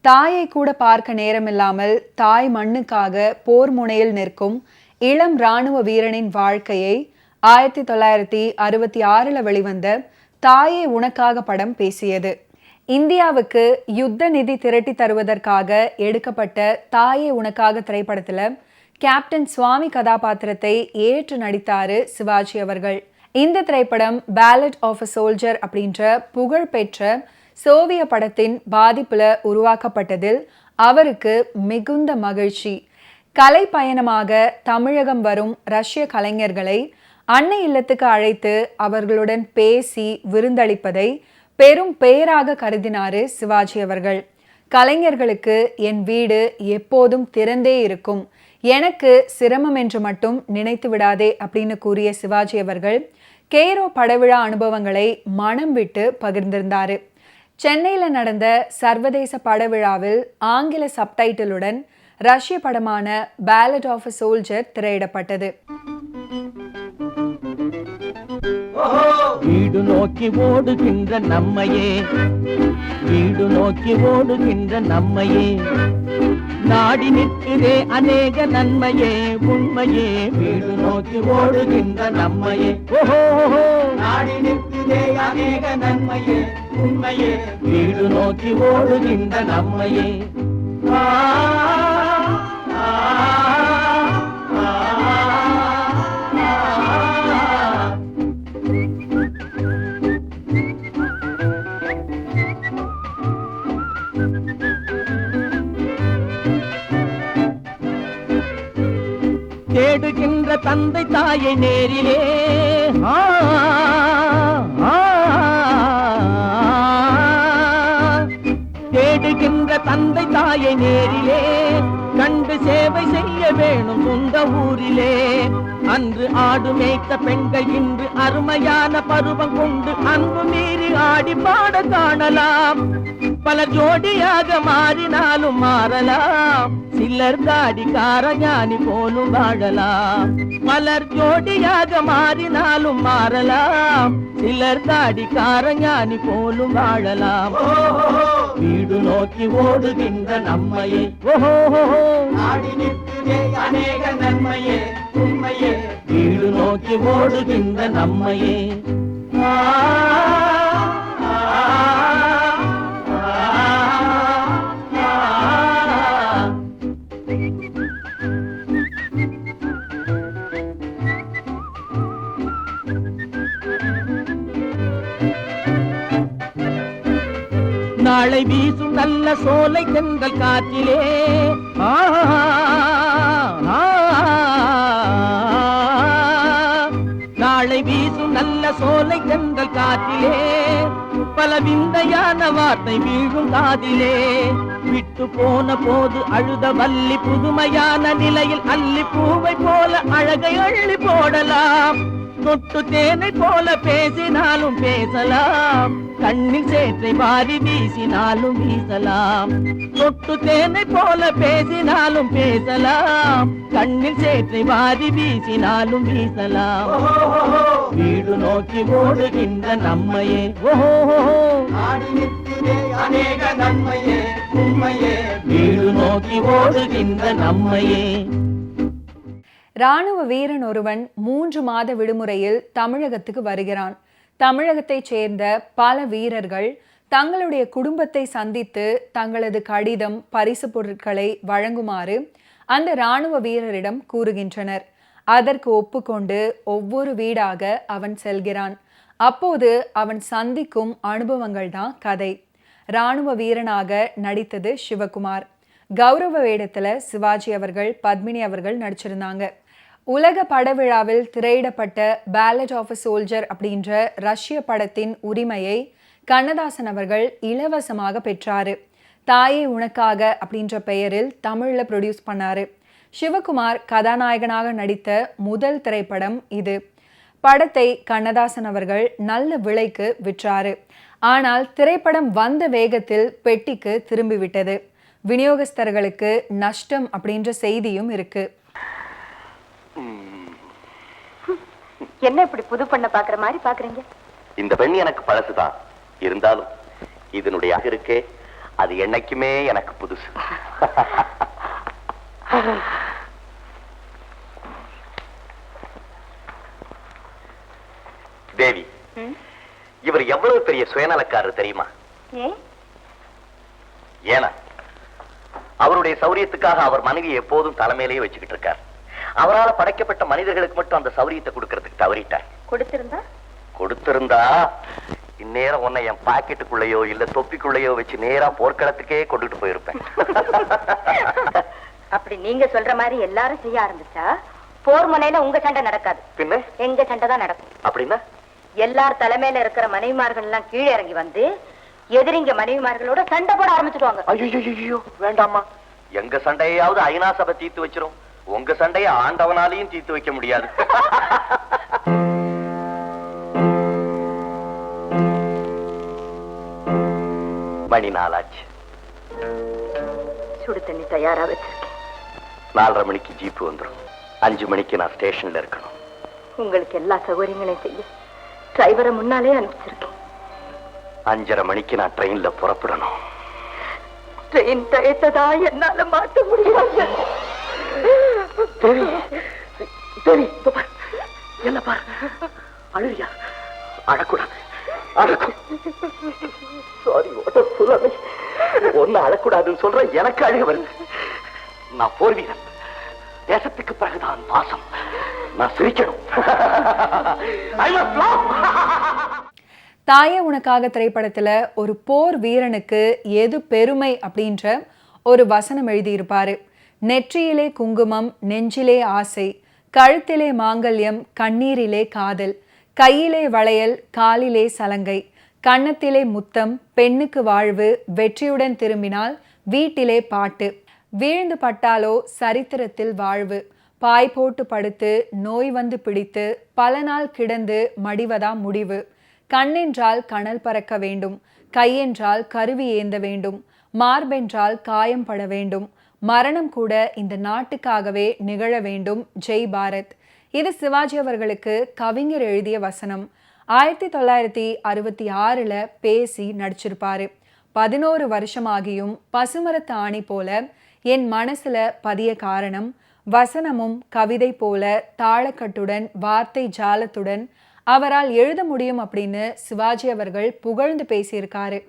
தாயை கூட பார்க்க நேரமில்லாமல் தாய் மண்ணுக்காக போர் முனையில் நிற்கும் இளம் இராணுவ வீரனின் வாழ்க்கையை 1966 வெளிவந்த தாயே உனக்காக படம் பேசியது. இந்தியாவுக்கு யுத்த நிதி திரட்டி தருவதற்காக எடுக்கப்பட்ட தாயே உனக்காக திரைப்படத்துல கேப்டன் சுவாமி கதாபாத்திரத்தை ஏற்று நடித்தாரு சிவாஜி அவர்கள். இந்த திரைப்படம் பேலட் ஆஃப் அ சோல்ஜர் அப்படின்ற புகழ்பெற்ற சோவிய படத்தின் பாதிப்புல உருவாக்கப்பட்டதில் அவருக்கு மிகுந்த மகிழ்ச்சி. கலை பயணமாக தமிழகம் வரும் ரஷ்ய கலைஞர்களை அன்னை இல்லத்துக்கு அழைத்து அவர்களுடன் பேசி விருந்தளிப்பதை பெரும் பேராக கருதினாரு சிவாஜி அவர்கள். கலைஞர்களுக்கு என் வீடு எப்போதும் திறந்தே இருக்கும், எனக்கு சிரமம் என்று மட்டும் நினைத்து விடாதே அப்படின்னு கூறிய சிவாஜி அவர்கள் கேரோ படவிழா அனுபவங்களை மனம் விட்டு பகிர்ந்திருந்தாரு. சென்னையில் நடந்த சர்வதேச படவிழாவில் ஆங்கில சப்டைட்டிலுடன் ரஷ்ய படமான பேலட் ஆஃப் அ சோல்ஜர் திரையிடப்பட்டது. வீடு நோக்கி ஓடுகின்ற நம்மையே, வீடு நோக்கி ஓடுகின்ற நம்மையே, நாடி நிற்கிறே அநேக நன்மையே உண்மையே. வீடு நோக்கி ஓடுகின்ற நம்மையே, ஓஹோ நாடி நிற்கிறே அநேக நன்மையே உண்மையே. வீடு நோக்கி ஓடுகின்ற நம்மையே. தேடுகின்ற தந்தை தாயை நேரிலே, தேடுகின்ற தந்தை தாயை நேரிலே கண்டு சேவை செய்ய வேணும் சொந்த ஊரிலே. அன்று ஆடு மேய்த்த பெண்கள் இன்று அருமையான பருவம் கொண்டு அன்பு மீறி ஆடி பாட காணலாம். பலர் ஜோடியாக மாறினாலும் மாறலாம், சிலர் தாடிக்கார ஞானி போலும் வாழலாம். பலர் ஜோடியாக மாறினாலும் மாறலாம், சிலர் தாடிக்கார ஞானி போலும் வாழலாம். வீடு நோக்கி ஓடுகின்ற நம்மையே, ஓஹோ நாடி நிற்கிறே அநேக நன்மையே உண்மையே. வீடு நோக்கி ஓடுகின்ற நம்மையே. நாளை வீசும் நல்ல சோலை தென்றல் காற்றிலே, நாளை வீசும் நல்ல சோலை தென்றல் காற்றிலே பல விந்தையான வார்த்தை வீழும் காதிலே. விட்டு போன போது அழுத வள்ளி புதுமையான நிலையில் அள்ளி பூவை போல அழகை அள்ளி போடலாம். தொட்டு தேனை போல பேசினாலும் பேசலாம், கண்ணில் சேற்றை வாரி வீசினாலும் வீசலாம். தொட்டு தேனை போல பேசினாலும் பேசலாம், கண்ணில் சேற்றை வாரி வீசினாலும் வீசலாம். வீடு நோக்கி ஓடுகின்ற நம்மையே, ஓஹோ அநேக நன்மையே உண்மையே. வீடு நோக்கி ஓடுகின்ற நம்மையே. இராணுவ வீரன் ஒருவன் 3 மாத விடுமுறையில் தமிழகத்துக்கு வருகிறான். தமிழகத்தைச் சேர்ந்த பல வீரர்கள் தங்களுடைய குடும்பத்தை சந்தித்து தங்களது கடிதம் பரிசு பொருட்களை வழங்குமாறு அந்த இராணுவ வீரரிடம் கூறுகின்றனர். அதற்கு ஒப்புக்கொண்டு ஒவ்வொரு வீடாக அவன் செல்கிறான். அப்போது அவன் சந்திக்கும் அனுபவங்கள் தான் கதை. இராணுவ வீரனாக நடித்தது சிவகுமார். கௌரவ வேடத்துல சிவாஜி அவர்கள், பத்மினி அவர்கள் நடிச்சிருந்தாங்க. உலக படவிழாவில் திரையிடப்பட்ட பேலட் ஆஃப் அ சோல்ஜர் அப்படின்ற ரஷ்ய படத்தின் உரிமையை கண்ணதாசன் அவர்கள் இலவசமாக பெற்றாரு. தாயே உனக்காக அப்படின்ற பெயரில் தமிழ்ல ப்ரொடியூஸ் பண்ணாரு. சிவகுமார் கதாநாயகனாக நடித்த முதல் திரைப்படம் இது. படத்தை கண்ணதாசன் அவர்கள் நல்ல விலைக்கு விற்றாரு. ஆனால் திரைப்படம் வந்த வேகத்தில் பெட்டிக்கு திரும்பிவிட்டது. விநியோகஸ்தர்களுக்கு நஷ்டம் அப்படின்ற செய்தியும் இருக்கு. என்ன இப்படி புது பண்ண பாக்குற மாதிரி பாக்குறீங்க? இந்த பெண் எனக்கு பழசுதான், இருந்தாலும் இதனுடைய இருக்கே அது என்னைக்குமே எனக்கு புதுசு. தேவி, இவர் எவ்வளவு பெரிய சுயநலக்காரர் தெரியுமா? ஏன்னா அவருடைய சௌரியத்துக்காக அவர் மனைவி எப்போதும் தலைமையிலேயே வச்சுக்கிட்டு இருக்கார். அவரால் படைக்கப்பட்ட மனிதர்களுக்கு மட்டும் அந்த சௌரியத்தை கொடுக்கறதுக்கு தவறிட்டார். கொடுத்திருந்தா இந்நேரம் உன்னை என் பாக்கெட்டுக்குள்ளேயோ இல்ல தொப்பிக்குள்ளேயோ வச்சு நேரா போர்க்களத்துக்கே கொண்டுட்டு போயிருப்பேன். அப்படி நீங்க சொல்ற மாதிரி எல்லாரும் செய்ய ஆரம்பிச்சா போர் முனையில உங்க சண்டை நடக்காது, பின்ன எங்க சண்டை தான் நடக்கும். அப்படின்னா எல்லார் தலைமையில இருக்கிற மனைவிமார்கள் எல்லாம் கீழே இறங்கி வந்து எதிரிங்க மனைவிமார்களோட சண்டை போட ஆரம்பிச்சிடுவாங்க. ஐயோ வேண்டாமா, எங்க சண்டையாவது ஐநா சபை தீர்த்து வச்சிரும், உங்க சண்டைய ஆண்டவனாலையும் தீர்த்து வைக்க முடியாது. மணி 4 ஆச்சு. சுடு தண்ணி தயாரா வச்சிருக்கேன். 4:30 மணிக்கு ஜீப் வந்துடும். 5 மணிக்கு நான் ஸ்டேஷன்ல இருக்கணும். உங்களுக்கு எல்லா சௌகரியங்களையும் செய்ய டிரைவரை முன்னாலே அனுப்பிச்சிருக்கேன். 5:30 மணிக்கு நான் ட்ரெயின்ல புறப்படணும். ட்ரெயின் டயத்ததா என்னால மாத்த முடியாது. என்ன பாரு, அழுவியா? அழக்கூடாது, அழக்கூடாது. ஒன்னு அழக்கூடாதுன்னு சொல்ற, எனக்கு அழுக வருது. நான் போர் வீரன், தேசத்துக்கு பிறகுதான் பாசம். நான் சிரிக்கணும். தாயே உனக்காக திரைப்படத்துல ஒரு போர் வீரனுக்கு எது பெருமை அப்படின்ற ஒரு வசனம் எழுதியிருப்பாரு. நெற்றியிலே குங்குமம், நெஞ்சிலே ஆசை, கழுத்திலே மாங்கல்யம், கண்ணீரிலே காதல், கையிலே வளையல், காலிலே சலங்கை, கன்னத்திலே முத்தம், பெண்ணுக்கு வாழ்வு, வெற்றியுடன் திரும்பினால் வீட்டிலே பாட்டு, வீழ்ந்து பட்டாலோ சரித்திரத்தில் வாழ்வு, பாய் போட்டு படுத்து நோய் வந்து பிடித்து பல நாள் கிடந்து மடிவதா முடிவு, கண்ணென்றால் கனல் பறக்க வேண்டும், கையென்றால் கருவி ஏந்த வேண்டும், மார்பென்றால் காயம் பட வேண்டும், மரணம் கூட இந்த நாட்டுக்காகவே நிகழ வேண்டும், ஜெய் பாரத். இது சிவாஜி அவர்களுக்கு கவிஞர் எழுதிய வசனம். 1966 பேசி நடிச்சிருப்பாரு. 11 வருஷமாகியும் பசுமரத்து ஆணி போல என் மனசுல பதிய காரணம், வசனமும் கவிதை போல தாளக்கட்டுடன் வார்த்தை ஜாலத்துடன் அவரால் எழுத முடியும் அப்படின்னு சிவாஜி அவர்கள் புகழ்ந்து பேசியிருக்காரு.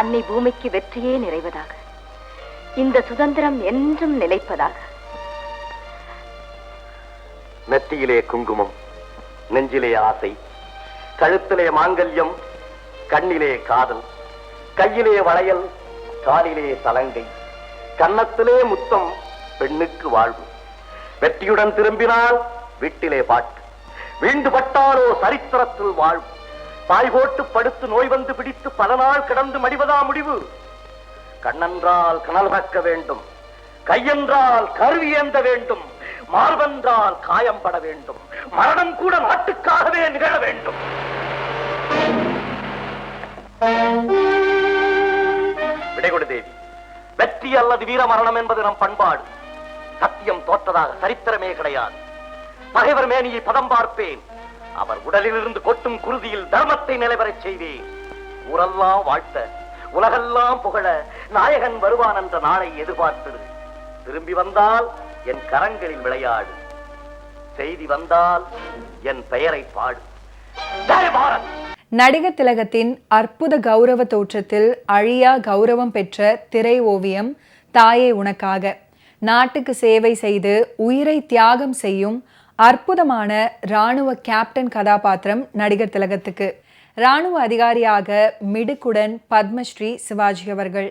அன்னை பூமிக்கு வெற்றியே நிறைவதாக, இந்த சுதந்திரம் என்றும் நிலைப்பதாக. நெற்றியிலே குங்குமம், நெஞ்சிலே ஆசை, கழுத்திலே மாங்கல்யம், கண்ணிலே காதல், கையிலே வளையல், காலிலே சலங்கை, கன்னத்திலே முத்தம், பெண்ணுக்கு வாழ்வு, வெற்றியுடன் திரும்பினால் வீட்டிலே பாட்டு, வீண்டு பட்டாலோ சரித்திரத்தில் வாழ்வு, பாய் போட்டு படுத்து நோய் வந்து பிடித்து பல நாள் கிடந்து மடிவதா முடிவு, கண்ணென்றால் கனல் பறக்க வேண்டும், கையென்றால் கருவி ஏந்த வேண்டும், மார்பென்றால் காயம் பட வேண்டும், மரணம் கூட நாட்டுக்காகவே நிகழ வேண்டும். விடைகொடு தேவி, வெற்றி அல்லது வீர மரணம் என்பது நம் பண்பாடு. சத்தியம் தோற்றதாக சரித்திரமே கிடையாது. பகைவர் மேனியை பதம் பார்ப்பேன், அவர் உடலிலிருந்து கொட்டும் குருதியில் தர்மத்தை நிலைவரச் செய்வேன். ஊரெல்லாம் வாழ்த்த, உலகெல்லாம் புகழ நாயகன் வருவான் என்ற நாளை எதிர்பார்த்தது. திரும்பி வந்தால் என் கரங்களில் விளையாடு, செய்தி வந்தால் என் பெயரை பாடு. ஜெய் பாரத். நடிகர் திலகத்தின் அற்புத கௌரவ தோற்றத்தில் அழியா கௌரவம் பெற்ற திரை ஓவியம் தாயே உனக்காக. நாட்டுக்கு சேவை செய்து உயிரை தியாகம் செய்யும் அற்புதமான இராணுவ கேப்டன் கதாபாத்திரம் நடிகர் திலகத்துக்கு. இராணுவ அதிகாரியாக மிடுக்குடன் பத்மஸ்ரீ சிவாஜி அவர்கள்.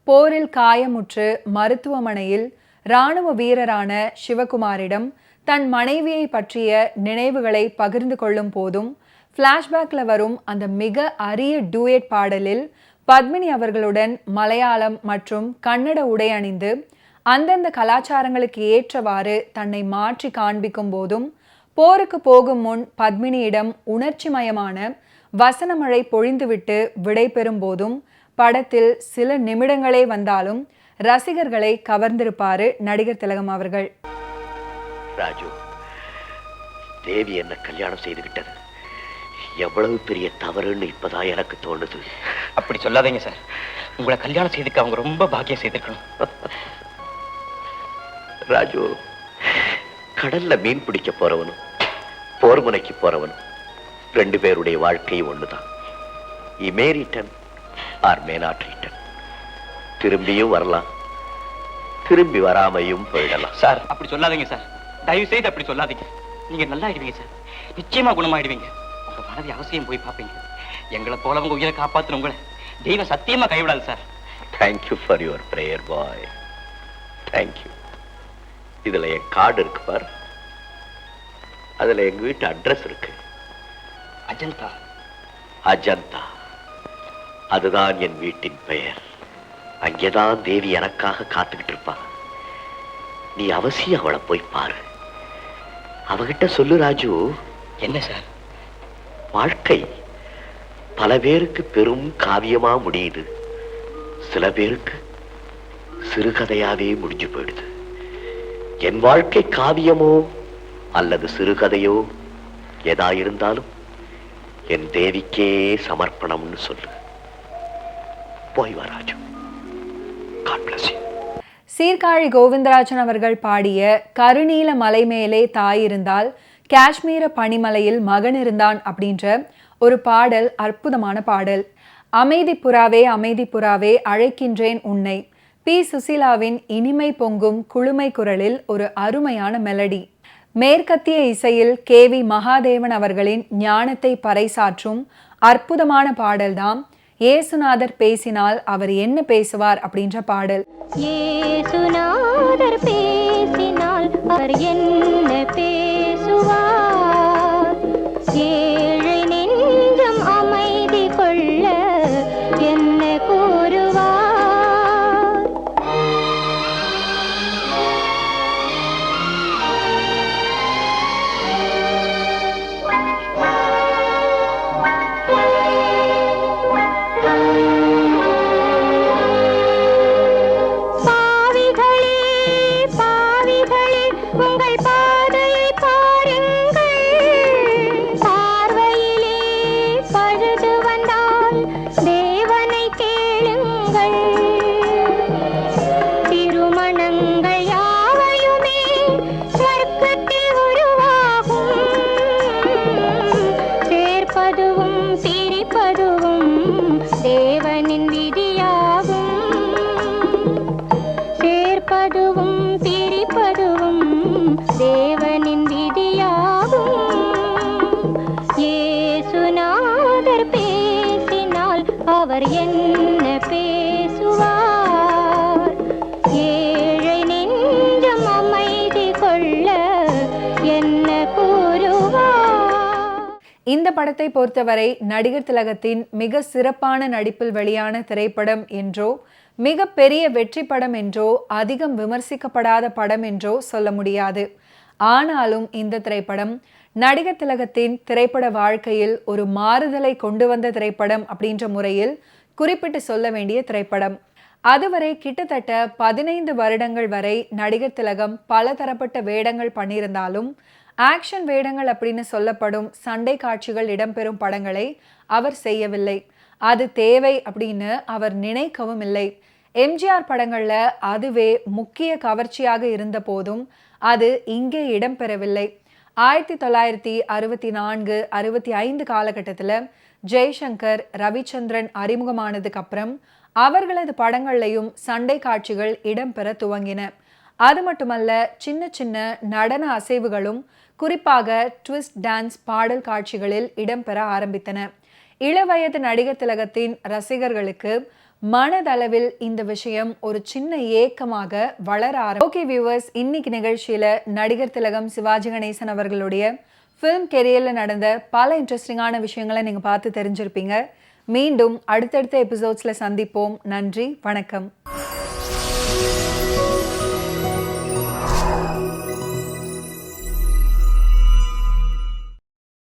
போரில் காயமுற்று மருத்துவமனையில் இராணுவ வீரரான சிவகுமாரிடம் தன் மனைவியை பற்றிய நினைவுகளை பகிர்ந்து கொள்ளும் போதும் பிளாஷ்பேக்ல வரும் அந்த மிக அரிய டூயட் பாடலில் பத்மினி அவர்களுடன் மலையாளம் மற்றும் கன்னட உடை அணிந்து அந்தந்த கலாச்சாரங்களுக்கு ஏற்றவாறு தன்னை மாற்றி காண்பிக்கும் போதும், போருக்கு போகும் முன் பத்மினியிடம் உணர்ச்சிமயமான வசனமழை பொழிந்துவிட்டு விடை பெறும் போதும், படத்தில் சில நிமிடங்களே வந்தாலும் ரசிகர்களை கவர்ந்திருப்பாரு நடிகர் திலகம் அவர்கள். ராஜு, தேவி என்ன கல்யாணம் செய்து விட்டது எவ்வளவு பெரிய தவறுன்னு இப்பதான் எனக்கு தோணுது. அப்படி சொல்லாதீங்க சார். உங்களை கல்யாணம் செய்துக்க அவங்க ரொம்ப பாக்கியம் செய்திருக்கணும். ராஜு, கடல்ல மீன் பிடிக்க போறவனும் போர் முனைக்கு போறவனும் 2 பேருடைய வாழ்க்கை ஒண்ணுதான். May return or may not return. திரும்பியும் வரலாம், திரும்பி வராமையும் போயிடலாம். சார் அப்படி சொல்லாதீங்க சார். தயவு செய்து அப்படி சொல்லாதீங்க. நீங்க நல்லா ஆயிடுவீங்க சார். நிச்சயமா குணமாயிடுவீங்க. உங்க மனைவி அவசியம் போய் பார்ப்பீங்க. எங்களை போல உங்க உயிரை காப்பாத்துன உங்களை தெய்வம் சத்தியமா கைவிடாது sir. Thank you for your prayer bye. Thank you. இதுல என் கார்டு இருக்கு பார். அதுல எங்க வீட்டு அட்ரஸ் இருக்கு. அஜந்தா. அஜந்தா, அதுதான் என் வீட்டின் பெயர். அங்கேதான் தேவி எனக்காக காத்துக்கிட்டு இருப்பா. நீ அவசியம் அவளை போய் பாரு. அவகிட்ட சொல்லு ராஜு. என்ன சார்? வாழ்க்கை பல பேருக்கு பெரும் காவியமா முடியுது, சில பேருக்கு சிறுகதையாவே முடிஞ்சு போயிடுது. என் வாழ்க்கை காவியமோ அல்லது சிறுகதையோ எதா இருந்தாலும் என் தேவிக்கே சமர்ப்பணம்னு சொல்லு. போய் வா Raju. God bless you. Sirkazhi Govindarajan அவர்கள் பாடிய கருநீல மலை மேலே தாய் இருந்தால் காஷ்மீர பனிமலையில் மகன் இருந்தான் அப்படின்ற ஒரு பாடல் அற்புதமான பாடல். அமைதி புறாவே அமைதி புறாவே அழைக்கின்றேன் உன்னை. பி. சுசீலாவின் இனிமை பொங்கும் குளுமை குரலில் ஒரு அருமையான மெலடி. மேற்கத்திய இசையில் KV மகாதேவன் அவர்களின் ஞானத்தை பறைசாற்றும் அற்புதமான பாடல்தான் ஏசுநாதர் பேசினால் அவர் என்ன பேசுவார் அப்படின்ற பாடல். ஏசுநாதர் பேசினால் அவர் என்ன பேசுவார்? ஏழை நெஞ்சம் அமைதி கொள்ள என்ன கூறுவார்? அவர் என்ன பேசுவார்? ஏழை நெஞ்சம் அமைதி கொள்ள என்ன கூறுவார்? இந்த படத்தை பொறுத்தவரை நடிகர் திலகத்தின் மிக சிறப்பான நடிப்பில் வெளியான திரைப்படம் என்றோ, மிக பெரிய வெற்றி படம் என்றோ, அதிகம் விமர்சிக்கப்படாத படம் என்றோ சொல்ல முடியாது. ஆனாலும் இந்த திரைப்படம் நடிகர் திலகத்தின் திரைப்பட வாழ்க்கையில் ஒரு மாறுதலை கொண்டு வந்த திரைப்படம் அப்படின்ற முறையில் குறிப்பிட்டு சொல்ல வேண்டிய திரைப்படம். அதுவரை கிட்டத்தட்ட 15 வருடங்கள் வரை நடிகர் திலகம் பல தரப்பட்ட வேடங்கள் பண்ணியிருந்தாலும் ஆக்ஷன் வேடங்கள் அப்படின்னு சொல்லப்படும் சண்டை காட்சிகள் இடம்பெறும் படங்களை அவர் செய்யவில்லை. அது தேவை அப்படின்னு அவர் நினைக்கவும் இல்லை. எம்ஜிஆர் படங்கள்ல அதுவே முக்கிய கவர்ச்சியாக இருந்த போதும் அது இங்கே இடம்பெறவில்லை. 1964, 65 காலகட்டத்தில் ஜெய்சங்கர், ரவிச்சந்திரன் அறிமுகமானதுக்கு அப்புறம் அவர்களது படங்கள்லையும் சண்டை காட்சிகள் இடம்பெற துவங்கின. அது மட்டுமல்ல, சின்ன சின்ன நடன அசைவுகளும் குறிப்பாக ட்விஸ்ட் டான்ஸ் பாடல் காட்சிகளில் இடம்பெற ஆரம்பித்தன. இளவயது நடிகர் திலகத்தின் ரசிகர்களுக்கு மனதளவில் இந்த விஷயம் ஒரு சின்ன ஏக்கமாக வளர ஆரம்பித்தது. ஓகே வியூவர்ஸ், இன்னைக்கு நிகழ்ச்சியில நடிகர் திலகம் சிவாஜி கணேசன் அவர்களுடைய ஃபிலிம் கெரியரில் நடந்த பல இன்ட்ரெஸ்டிங்கான விஷயங்களை நீங்கள் பார்த்து தெரிஞ்சிருப்பீங்க. மீண்டும் அடுத்தடுத்த எபிசோட்ஸில் சந்திப்போம். நன்றி, வணக்கம்.